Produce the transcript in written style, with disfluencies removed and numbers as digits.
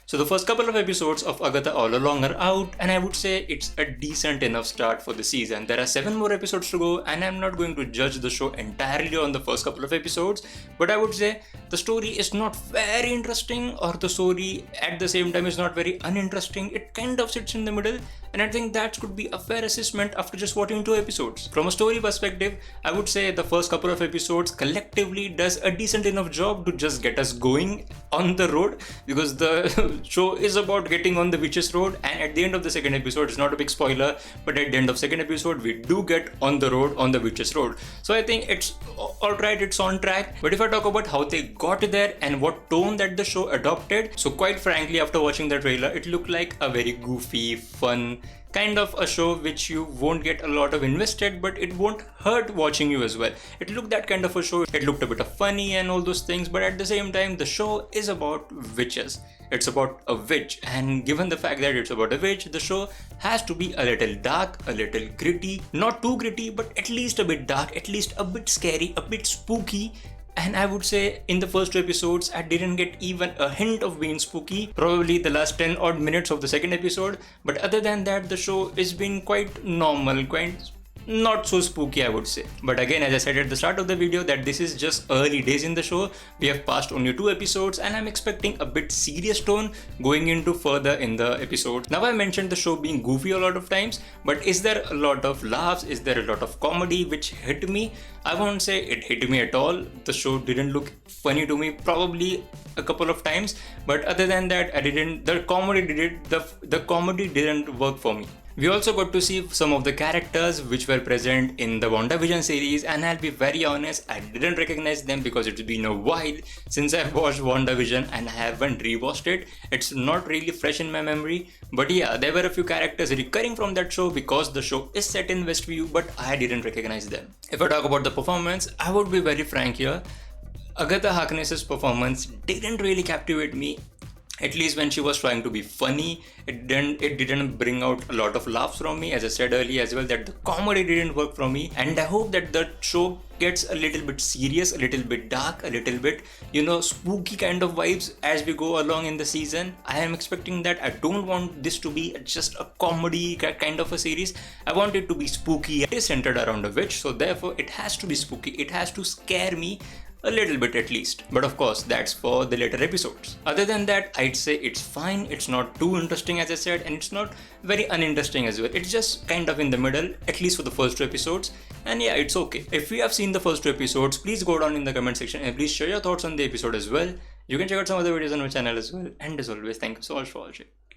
So the first couple of episodes of Agatha All Along are out, and I would say it's a decent enough start for the season. There are 7 more episodes to go, and I'm not going to judge the show entirely on the first couple of episodes, but I would say the story is not very interesting, or the story at the same time is not very uninteresting. It kind of sits in the middle, and I think that could be a fair assessment after just watching 2 episodes. From a story perspective, I would say the first couple of episodes collectively does a decent enough job to just get us going on the road, because the show is about getting on the witch's road, and at the end of the second episode, it's not a big spoiler, but at the end of second episode we do get on the road, on the witch's road. So I think it's alright, it's on track. But if I talk about how they got there and what tone that the show adopted, so quite frankly, after watching the trailer, it looked like a very goofy, fun kind of a show which you won't get a lot of invested, but it won't hurt watching you as well. It looked that kind of a show. It looked a bit of funny and all those things, but at the same time, the show is about witches. It's about a witch, and given the fact that it's about a witch, the show has to be a little dark, a little gritty, not too gritty, but at least a bit dark, at least a bit scary, a bit spooky. And I would say in the first 2 episodes, I didn't get even a hint of being spooky, probably the last 10 odd minutes of the second episode. But other than that, the show is being quite normal, quite not so spooky, I would say. But again, as I said at the start of the video, that this is just early days in the show. We have passed only 2 episodes, and I'm expecting a bit serious tone going into further in the episodes. Now, I mentioned the show being goofy a lot of times, but is there a lot of laughs? Is there a lot of comedy which hit me? I won't say it hit me at all. The show didn't look funny to me, probably a couple of times, but other than that, the comedy didn't work for me. We also got to see some of the characters which were present in the WandaVision series, and I'll be very honest, I didn't recognize them because it's been a while since I've watched WandaVision and I haven't rewatched it. It's not really fresh in my memory, but yeah, there were a few characters recurring from that show because the show is set in Westview, but I didn't recognize them. If I talk about the performance, I would be very frank here. Agatha Harkness's performance didn't really captivate me. At least when she was trying to be funny, it didn't bring out a lot of laughs from me. As I said earlier as well, that the comedy didn't work for me, and I hope that the show gets a little bit serious, a little bit dark, a little bit, spooky kind of vibes as we go along in the season. I am expecting that. I don't want this to be just a comedy kind of a series. I want it to be spooky. It is centered around a witch, so therefore it has to be spooky. It has to scare me a little bit at least, but of course that's for the later episodes. Other than that, I'd say it's fine. It's not too interesting, as I said, and it's not very uninteresting as well. It's just kind of in the middle, at least for the first 2 episodes, and yeah, it's okay. If you have seen the first 2 episodes, please go down in the comment section and please share your thoughts on the episode as well. You can check out some other videos on my channel as well, and as always, thank you so much for watching.